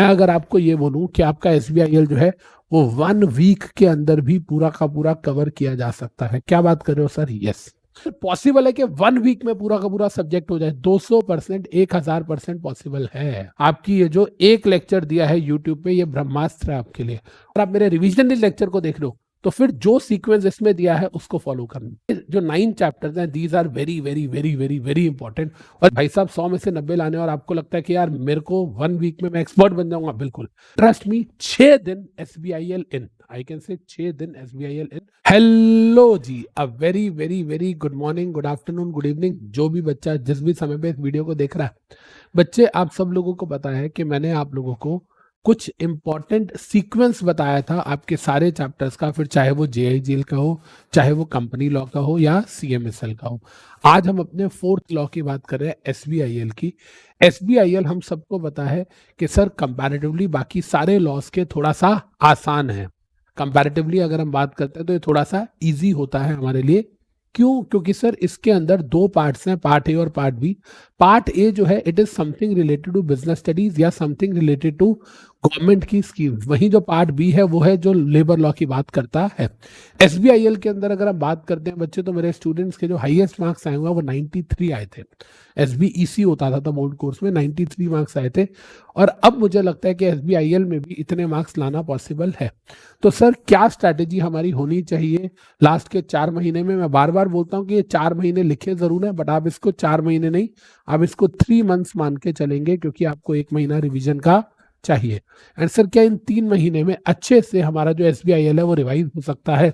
मैं अगर आपको ये बोलूं कि आपका SBIL जो है वो 1 वीक के अंदर भी पूरा का पूरा कवर किया जा सकता है, क्या बात कर रहे हो सर? यस, पॉसिबल है कि 1 वीक में पूरा का पूरा सब्जेक्ट हो जाए। 200%, 1000% पॉसिबल है। आपकी ये जो एक लेक्चर दिया है यूट्यूब पे, ये ब्रह्मास्त्र है आपके लिए। और आप मेरे रिविजनरी लेक्चर को देख लो तो फिर जो सीक्वेंस इसमें दिया है उसको फॉलो करना। जो 9 चैप्टर्स हैं, these are very very very very very important. और भाई साहब 100 में से 90 लाने, और आपको लगता है कि यार मेरे को 1 वीक में मैं एक्सपर्ट बन जाऊंगा, बिल्कुल ट्रस्ट मी। 6 दिन SBIL in, I can say 6 दिन SBIL इन। Hello ji, a very very very good morning, good afternoon, good evening, जो भी बच्चा जिस भी समय पे इस वीडियो को देख रहा है। बच्चे, आप सब लोगों को पता है कि मैंने आप लोगों को कुछ इंपॉर्टेंट सीक्वेंस बताया था आपके सारे चैप्टर्स का, फिर चाहे वो JIGL का हो, चाहे वो कंपनी लॉ का हो या CMSL का हो। आज हम अपने 4th लॉ की बात कर रहे हैं, SBIL की। SBIL हम सबको पता है कि सर कंपैरेटिवली बाकी सारे लॉस के थोड़ा सा आसान है। कंपैरेटिवली अगर हम बात करते हैं तो ये थोड़ा सा इजी होता है हमारे लिए। क्यों? क्योंकि सर इसके अंदर 2 पार्ट्स हैं, पार्ट ए और पार्ट बी। पार्ट ए जो है it is something related to business studies या समथिंग रिलेटेड टू गवर्नमेंट की स्कीम। वहीं जो पार्ट बी है वो है जो लेबर लॉ की बात करता है। SBIL के अंदर अगर हम बात करते हैं बच्चे, तो मेरे स्टूडेंट्स के जो हाईएस्ट मार्क्स आए हुए वो 93 आए थे। SBEC होता था मोड कोर्स में, 93 मार्क्स आए थे। और अब मुझे लगता है कि SBIL में भी इतने मार्क्स लाना पॉसिबल है। तो सर क्या स्ट्रैटेजी हमारी होनी चाहिए लास्ट के 4 महीने में? मैं बार बार बोलता हूँ कि ये 4 महीने लिखे जरूर है, बट आप इसको 4 महीने नहीं, आप इसको 3 मंथ्स मान के चलेंगे, क्योंकि आपको 1 महीना रिवीजन का चाहिए। एंड सर क्या इन 3 महीने में अच्छे से हमारा जो SBIL है वो रिवाइज हो सकता है?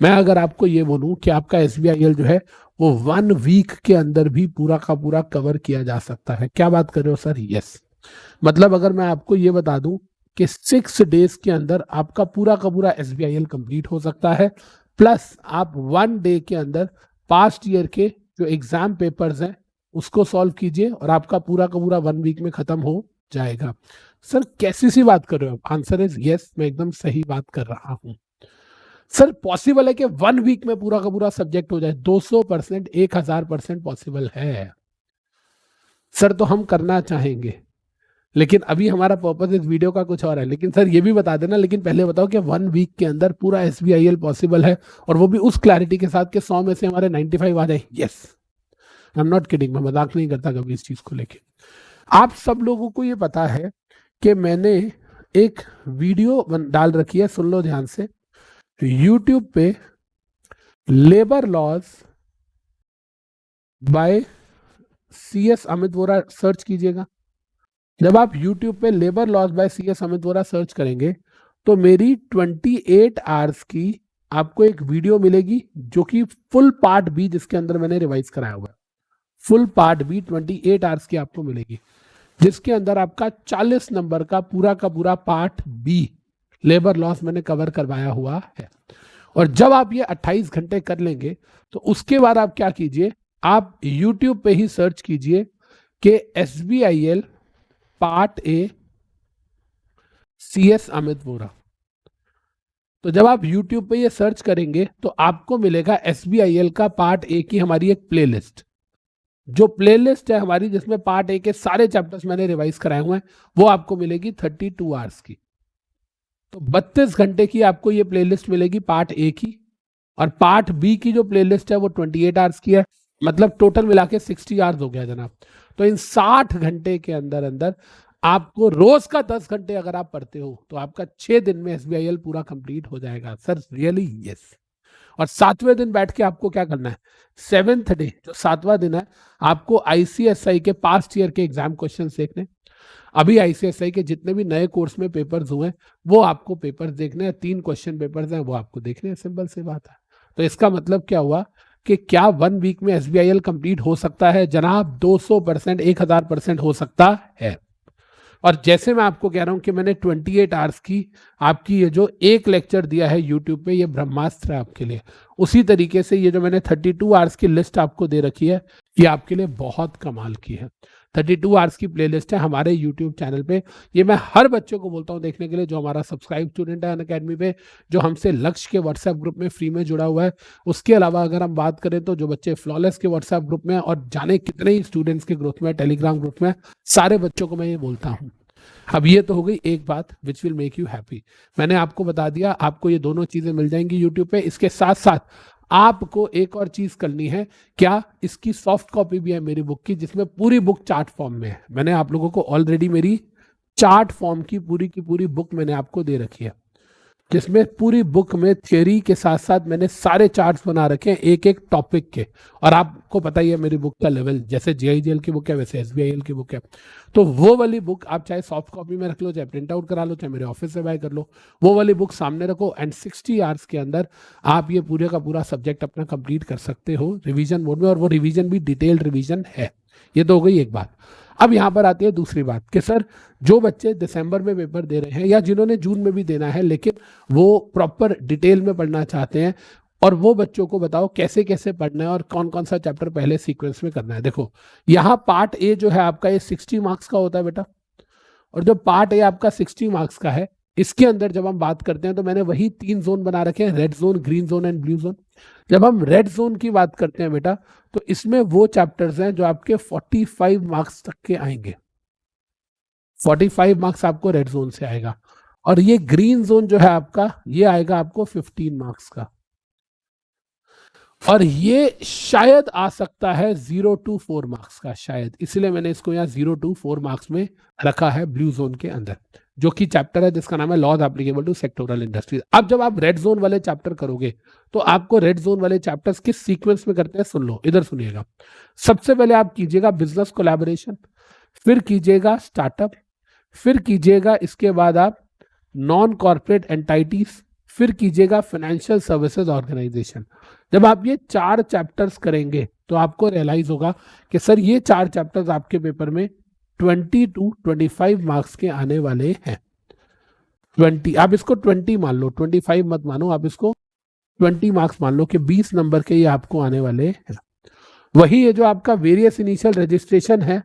मैं अगर आपको ये बोलूं कि आपका SBIL जो है वो 1 वीक के अंदर भी पूरा का पूरा कवर किया जा सकता है, क्या बात कर रहे हो सर? यस, मतलब अगर मैं आपको ये बता दूं कि 6 डेज के अंदर आपका पूरा का पूरा SBIL कंप्लीट हो सकता है, प्लस आप 1 डे के अंदर पास्ट ईयर के जो एग्जाम पेपर्स हैं उसको सॉल्व कीजिए और आपका पूरा का पूरा 1 वीक में खत्म हो जाएगा। सर कैसी सी बात कर रहे हो? आंसर इज यस, मैं एकदम सही बात कर रहा हूं। सर पॉसिबल है कि 1 वीक में पूरा का पूरा सब्जेक्ट हो जाए। 200%, 1000% पॉसिबल है सर। तो हम करना चाहेंगे, लेकिन अभी हमारा पर्पस इस वीडियो का कुछ और है। लेकिन सर ये भी बता देना, लेकिन पहले बताओ कि 1 वीक के अंदर पूरा SBIL पॉसिबल है, और वो भी उस क्लैरिटी के साथ कि 100 में से हमारे 95 आ जाए। Yes, I am not kidding, मैं मजाक नहीं करता कभी इस चीज को लेके। आप सब लोगों को ये पता है कि मैंने एक वीडियो डाल रखी है, सुन लो ध्यान से, YouTube पे, labour laws by CS Amit Vora search कीजिएगा। जब आप YouTube पे labour laws by CS Amit Vora search करेंगे तो मेरी 28 आवर्स की आपको एक वीडियो मिलेगी, जो कि फुल पार्ट बी, जिसके अंदर मैंने रिवाइज कराया हुआ है। फुल पार्ट बी 28 आवर्स की आपको मिलेगी, जिसके अंदर आपका 40 नंबर का पूरा पार्ट बी लेबर लॉस मैंने कवर करवाया हुआ है। और जब आप ये 28 घंटे कर लेंगे तो उसके बाद आप क्या कीजिए, आप YouTube पे ही सर्च कीजिए कि SBIL part A CS Amit Vora. तो जब आप YouTube पे ये सर्च करेंगे तो आपको मिलेगा SBIL का पार्ट ए की हमारी एक प्लेलिस्ट। जो प्लेलिस्ट है हमारी, जिसमें पार्ट ए के सारे चैप्टर्स मैंने रिवाइज कराए हुए हैं, वो आपको मिलेगी 32 आवर्स की। तो 32 घंटे की आपको ये प्लेलिस्ट मिलेगी पार्ट ए की। और पार्ट बी की जो प्लेलिस्ट है वो 28 आवर्स की है, मतलब टोटल मिला के 60 आवर्स हो गया जनाब। तो इन 60 घंटे के अंदर अंदर आपको रोज का 10 घंटे अगर आप पढ़ते हो तो आपका 6 दिन में SBIL पूरा कंप्लीट हो जाएगा। Sir really yes. और 7वें दिन बैठ के आपको क्या करना है, 7th डे जो 7वां दिन है, आपको ICSI के पास्ट ईयर के एग्जाम क्वेश्चन देखने। अभी ICSI के जितने भी नए कोर्स में पेपर्स हुए वो आपको पेपर्स देखने हैं। 3 क्वेश्चन पेपर्स हैं, वो आपको देखने हैं, सिंपल सी बात है। तो इसका मतलब क्या हुआ कि क्या 1 वीक में SBIL कंप्लीट हो सकता है? जनाब 200%, 1000% हो सकता है। और जैसे मैं आपको कह रहा हूं कि मैंने 28 आवर्स की आपकी ये जो एक लेक्चर दिया है YouTube पे, ये ब्रह्मास्त्र है आपके लिए। उसी तरीके से ये जो मैंने 32 आवर्स की लिस्ट आपको दे रखी है, ये आपके लिए बहुत कमाल की है। 32 आवर्स की प्लेलिस्ट है हमारे YouTube चैनल पे। ये मैं हर बच्चे को बोलता हूँ देखने के लिए, जो हमारा सब्सक्राइब स्टूडेंट है अनअकैडमी पे, जो हमसे लक्ष्य के व्हाट्सएप ग्रुप में फ्री में जुड़ा हुआ है। उसके अलावा अगर हम बात करें तो जो बच्चे फ्लॉलेस के व्हाट्सएप ग्रुप में, और जाने कितने ही स्टूडेंट्स के ग्रुप में, टेलीग्राम ग्रुप में, सारे बच्चों को मैं ये बोलता हूँ अब ये तो हो गई एक बात which will make you happy. मैंने आपको बता दिया, आपको ये दोनों चीजें मिल जाएंगी यूट्यूब पे। इसके साथ साथ आपको एक और चीज करनी है, क्या, इसकी सॉफ्ट कॉपी भी है मेरी बुक की, जिसमें पूरी बुक चार्ट फॉर्म में है। मैंने आप लोगों को ऑलरेडी मेरी चार्ट फॉर्म की पूरी बुक मैंने आपको दे रखी है, जिसमें पूरी बुक में थियरी के साथ साथ मैंने सारे चार्ट्स बना रखे हैं एक एक टॉपिक के। और आपको पता ही है मेरी बुक का लेवल, जैसे जेआईजीएल की बुक है वैसे एसबीआईएल की बुक है। तो वो वाली बुक आप चाहे सॉफ्ट कॉपी में रख लो, चाहे प्रिंट आउट करा लो, चाहे मेरे ऑफिस से बाय कर लो, वो वाली बुक सामने रखो एंड 60 आवर्स के अंदर आप ये पूरे का पूरा सब्जेक्ट अपना कंप्लीट कर सकते हो रिवीजन मोड में। और वो रिवीजन भी डिटेल्ड रिवीजन है। ये तो हो गई एक बात। अब यहाँ पर आती है दूसरी बात कि सर जो बच्चे दिसंबर में पेपर दे रहे हैं या जिन्होंने जून में भी देना है लेकिन वो प्रॉपर डिटेल में पढ़ना चाहते हैं, और वो बच्चों को बताओ कैसे कैसे पढ़ना है और कौन कौन सा चैप्टर पहले सीक्वेंस में करना है। देखो यहाँ पार्ट ए जो है आपका ये 60 मार्क्स का होता है बेटा, और जो पार्ट ए आपका 60 मार्क्स का है इसके अंदर जब हम बात करते हैं तो मैंने वही 3 जोन बना रखे हैं, red zone, green zone and blue zone. जब हम रेड जोन की बात करते हैं बेटा तो इसमें वो चैप्टर्स हैं जो आपके 45 मार्क्स तक के आएंगे। 45 मार्क्स आपको रेड जोन से आएगा। और ये ग्रीन जोन जो है आपका ये आएगा आपको 15 मार्क्स का, और ये शायद आ सकता है 0 to 4 मार्क्स का, शायद, इसलिए मैंने इसको यहाँ 0 to 4 मार्क्स में रखा है ब्लू जोन के अंदर, जो कि चैप्टर है जिसका नाम है laws applicable to sectoral industries. अब जब आप रेड जोन वाले चैप्टर करोगे तो आपको रेड जोन वाले चैप्टर्स किस सीक्वेंस में करते हैं सुन लो, इधर सुनिएगा। सबसे पहले आप कीजिएगा बिजनेस कोलैबोरेशन, फिर कीजिएगा स्टार्टअप, फिर कीजिएगा इसके बाद आप नॉन कॉर्पोरेट एंटाइटीज, फिर कीजिएगा फाइनेंशियल सर्विसेज ऑर्गेनाइजेशन। जब आप ये 4 चैप्टर्स करेंगे तो आपको रियलाइज होगा कि सर ये 4 चैप्टर्स आपके पेपर में 20 to 25 मार्क्स के आने वाले हैं। 20, आप इसको 20 मान लो, 25 मत मानो, आप इसको 20 मार्क्स मान लो कि 20 नंबर के ये आपको आने वाले हैं। वही है जो आपका वेरियस इनिशियल रजिस्ट्रेशन है,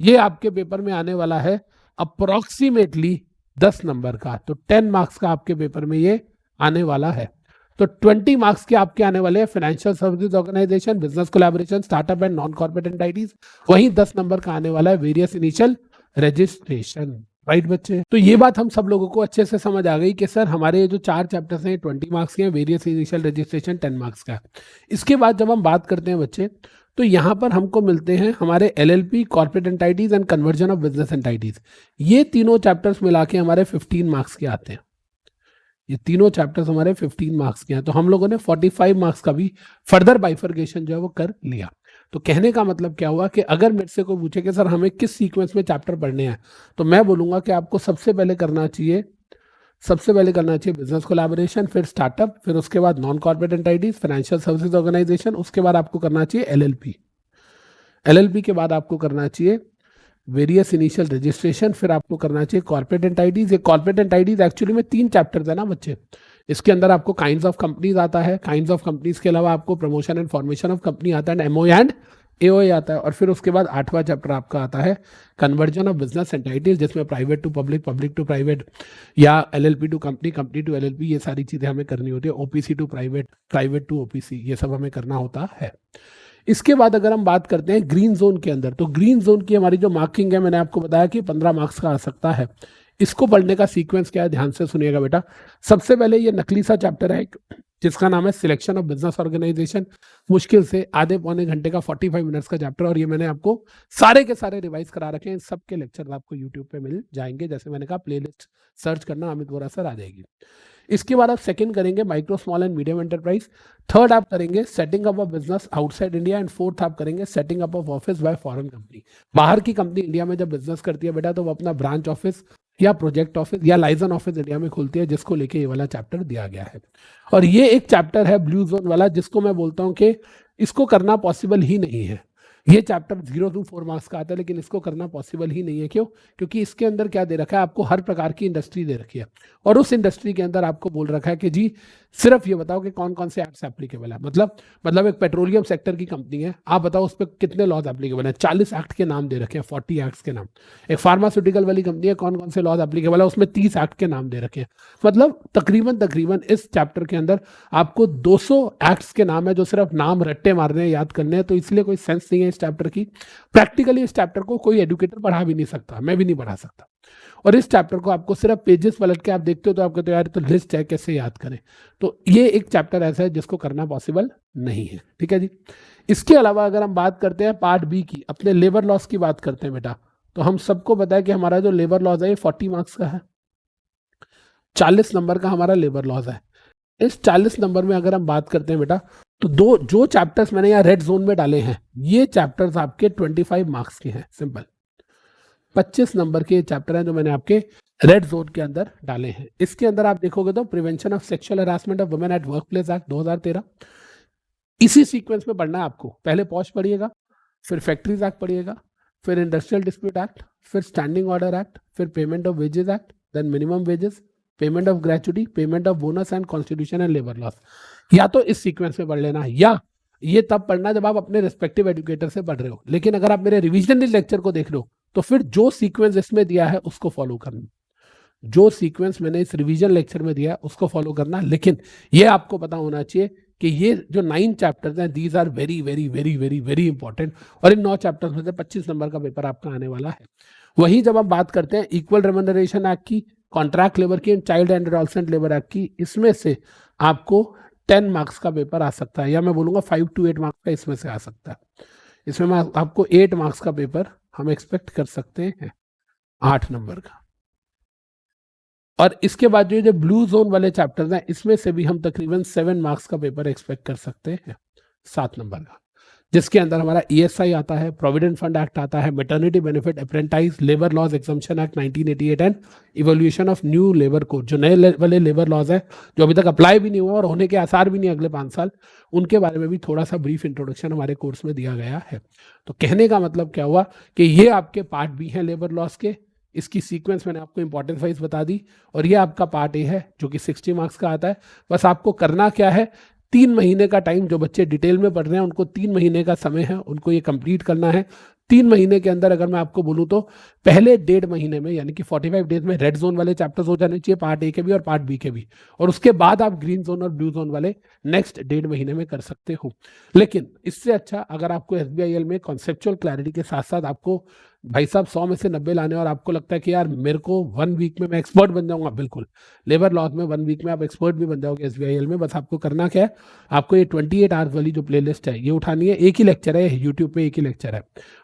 ये आपके पेपर में आने वाला है अप्रोक्सीमेटली 10 नंबर का, तो 10 मार्क्स का आपके पेपर में ये आने वाला है। तो 20 मार्क्स के आपके आने वाले हैं financial services organisation, business collaboration, startup and non corporate entities. वहीं 10 नंबर का आने वाला है वेरियस इनिशियल रजिस्ट्रेशन। राइट बच्चे, तो ये बात हम सब लोगों को अच्छे से समझ आ गई कि सर हमारे जो 4 चैप्टर्स हैं 20 मार्क्स के हैं, वेरियस इनिशियल रजिस्ट्रेशन 10 मार्क्स का। इसके बाद जब हम बात करते हैं बच्चे तो यहाँ पर हमको मिलते हैं हमारे LLP, corporate entities and conversion of business entities. ये तीनों चैप्टर्स मिला के हमारे 15 मार्क्स के आते हैं। ये तीनों चैप्टर्स हमारे 15 मार्क्स के हैं। तो हम लोगों ने 45 मार्क्स का भी फर्दर बाइफर्केशन जो है वो कर लिया। तो कहने का मतलब क्या हुआ कि अगर मेरे से कोई पूछे कि सर हमें किस सीक्वेंस में चैप्टर पढ़ने हैं, तो मैं बोलूंगा कि आपको सबसे पहले करना चाहिए बिजनेस कोलैबोरेशन, फिर स्टार्टअप, फिर उसके बाद non corporate entities, financial services organisation, उसके बाद आपको करना चाहिए एलएलपी के बाद आपको करना चाहिए वेरियस इनिशियल रजिस्ट्रेशन, फिर आपको करना चाहिए कॉर्पोरेट एंटाइटीज। ये कॉर्पोरेट एंटाइटीज एक्चुअली में 3 चैप्टर्स है ना बच्चे। इसके अंदर आपको काइंड्स ऑफ कंपनीज आता है, काइंड्स ऑफ कंपनीज के अलावा आपको promotion and formation of company आता है, एमओ एंड एओए आता है, और फिर उसके बाद 8वां चैप्टर आपका आता है कन्वर्जन ऑफ बिजनेस एंटाइटीज, जिसमें private to public, public to private, या LLP to company, company to LLP, ये सारी चीजें हमें करनी होती है। OPC to private, private to OPC, ये सब हमें करना होता है। इसके बाद अगर हम बात करते हैं ग्रीन जोन के अंदर, तो ग्रीन जोन की हमारी जो मार्किंग है मैंने आपको बताया कि 15 मार्क्स का आ सकता है। इसको पढ़ने का सीक्वेंस क्या है, ध्यान से सुनिएगा बेटा। सबसे पहले ये नकली सा चैप्टर है जिसका नाम है सिलेक्शन ऑफ बिजनेस ऑर्गेनाइजेशन, मुश्किल से आधे पौने घंटे का 45 मिनट्स का चैप्टर, और ये मैंने आपको सारे के सारे रिवाइज करा रखे हैं। सबके लेक्चर आपको यूट्यूब पे मिल जाएंगे, जैसे मैंने कहा प्लेलिस्ट सर्च करना, अमित वोरा सर आ जाएगी। इसके बाद आप सेकंड करेंगे micro small and medium enterprise, third आप करेंगे setting up of business outside India, and fourth आप करेंगे setting up of office by foreign company. बाहर की कंपनी इंडिया में जब बिजनेस करती है बेटा तो वो अपना ब्रांच ऑफिस या प्रोजेक्ट ऑफिस या लाइजन ऑफिस इंडिया में खुलती है, जिसको लेके ये वाला चैप्टर दिया गया है। और ये एक चैप्टर है ब्लू जोन वाला, जिसको मैं बोलता हूँ कि इसको करना पॉसिबल ही नहीं है। ये चैप्टर 0 to 4 मार्क्स का आता है, लेकिन इसको करना पॉसिबल ही नहीं है। क्यों? क्योंकि इसके अंदर क्या दे रखा है, आपको हर प्रकार की इंडस्ट्री दे रखी है, और उस इंडस्ट्री के अंदर आपको बोल रखा है कि जी सिर्फ ये बताओ कि कौन कौन से एक्ट्स एप्लीकेबल है। मतलब एक पेट्रोलियम सेक्टर की कंपनी है, आप बताओ उस पर कितने लॉज एप्लीकेबल है। 40 एक्ट के नाम दे रखे हैं, 40 एक्ट्स के नाम। एक फार्मास्यूटिकल वाली कंपनी है, कौन कौन से लॉज एप्लीकेबल है, उसमें 30 एक्ट के नाम दे रखे हैं। मतलब तकरीबन इस चैप्टर के अंदर आपको 200 एक्ट्स के नाम है, जो सिर्फ नाम रट्टे मारने हैं, याद करने हैं। तो इसलिए कोई सेंस नहीं है इस चैप्टर की। प्रैक्टिकली इस चैप्टर को कोई एडुकेटर पढ़ा भी नहीं सकता, मैं भी नहीं पढ़ा सकता। और इस चैप्टर को आपको सिर्फ पेजेस पलट के आप देखते हो तो आप कहते हो यार तो लिस्ट है कैसे याद करें। तो ये एक चैप्टर ऐसा है जिसको करना पॉसिबल नहीं है, ठीक है जी। इसके अलावा अगर हम बात करते हैं पार्ट बी की, अपने लेबर लॉस की बात करते हैं बेटा, तो हम सबको पता है कि हमारा जो लेबर लॉस है ये 40 मार्क्स का है, 40 नंबर का हमारा लेबर लॉस है। इस 40 नंबर में अगर हम बात करते हैं बेटा, तो दो जो चैप्टर्स मैंने यहाँ रेड जोन में डाले हैं, ये चैप्टर्स आपके 25 मार्क्स के हैं, सिंपल 25 नंबर के चैप्टर हैं जो मैंने आपके रेड जोन के अंदर डाले हैं। इसके अंदर आप देखोगे तो prevention of sexual harassment of women at work place act 2013, इसी सीक्वेंस में पढ़ना है आपको। पहले पॉश पढ़िएगा, फिर फैक्ट्रीज एक्ट पढ़िएगा, फिर इंडस्ट्रियल डिस्प्यूट एक्ट, फिर स्टैंडिंग ऑर्डर एक्ट, फिर payment of wages act, then minimum wages, payment of gratuity, payment of bonus and constitution and labour laws. या तो इस सीक्वेंस में पढ़ लेना, या ये तब पढ़ना जब आप अपने रिस्पेक्टिव एजुकेटर से पढ़ रहे हो। लेकिन अगर आप मेरे रिविजन लेक्चर को देख रहे हो तो फिर जो सीक्वेंस इसमें दिया है उसको फॉलो करना, जो सीक्वेंस मैंने इस रिवीजन लेक्चर में दिया है उसको फॉलो करना। लेकिन ये आपको पता होना चाहिए कि ये जो 9 चैप्टर्स हैं, these are very very very very very important, और इन 9 चैप्टर्स में से 25 नंबर का पेपर आपका आने वाला है। वहीं जब हम बात करते हैं इक्वल रेम्यूनरेशन एक्ट की, कॉन्ट्रैक्ट लेबर की, child and adolescent labour act की, इसमें से आपको 10 मार्क्स का पेपर आ सकता है, या मैं बोलूँगा 5 to 8 मार्क्स का इसमें से आ सकता है। इसमें आपको 8 मार्क्स का पेपर हम एक्सपेक्ट कर सकते हैं, 8 नंबर का। और इसके बाद जो ब्लू जोन वाले चैप्टर्स हैं, इसमें से भी हम तकरीबन 7 मार्क्स का पेपर एक्सपेक्ट कर सकते हैं, 7 नंबर का, जिसके अंदर हमारा ESI आता है, प्रोविडेंट फंड एक्ट आता है, maternity benefit, apprentice, labour laws exemption act 1988 and evolution of new labour code, जो नए वाले लेबर लॉज है जो अभी तक अप्लाई भी नहीं हुआ और होने के आसार भी नहीं अगले 5 साल, उनके बारे में भी थोड़ा सा ब्रीफ इंट्रोडक्शन हमारे कोर्स में दिया गया है। तो कहने का मतलब क्या हुआ कि ये आपके पार्ट बी है लेबर लॉस के, इसकी सीक्वेंस मैंने आपको इंपॉर्टेंस वाइज बता दी, और ये आपका पार्ट ए है जो कि 60 मार्क्स का आता है। बस आपको करना क्या है, 3 महीने का टाइम, जो बच्चे डिटेल में पढ़ रहे हैं उनको 3 महीने का समय है, उनको ये कंप्लीट करना है। 3 महीने के अंदर अगर मैं आपको बोलूं तो पहले 1.5 महीने में, यानी कि 45 डेज में रेड जोन वाले चैप्टर्स हो जाने चाहिए, पार्ट ए के भी और पार्ट बी के भी, और उसके बाद आप ग्रीन जोन और ब्लू जोन वाले नेक्स्ट 1.5 महीने में कर सकते हो। लेकिन इससे अच्छा अगर आपको SBIL में कॉन्सेप्चुअल क्लैरिटी के साथ साथ आपको भाई साहब 100 में से 90 लाने, और आपको लगता है कि यार मेरे को 1 वीक में मैं एक्सपर्ट बन जाऊंगा, बिल्कुल लेबर लॉज में 1 वीक में आप एक्सपर्ट भी बन जाओगे SBIL में। बस आपको करना क्या है, आपको ये 28 आवर्स वाली जो प्लेलिस्ट है ये उठानी है, एक ही लेक्चर है, यूट्यूब पे एक ही लेक्चर है,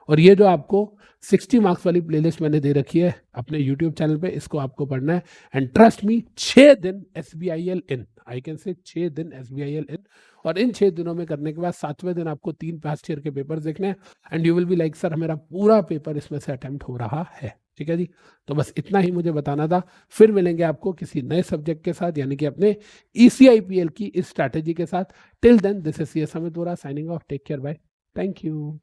और ये जो आपको 60 मार्क्स वाली प्लेलिस्ट मैंने दे रखी है अपने यूट्यूब चैनल पे, इसको आपको पढ़ना है। एंड ट्रस्ट मी, 6 दिन SBIL in, I can say 6 दिन SBIL इन, और इन 6 दिनों में करने के बाद 7वें दिन आपको 3 पास्ट ईयर के पेपर देखने हैं, and you will be like sir मेरा पूरा पेपर इसमें से अटेम्प्ट हो रहा है, ठीक है जी। तो बस इतना ही मुझे बताना था। फिर मिलेंगे आपको किसी नए सब्जेक्ट के साथ, यानी कि अपने ECIPL की इस स्ट्रैटेजी के साथ। Till then, this is CS Amit Vora signing off, take care, bye, thank you.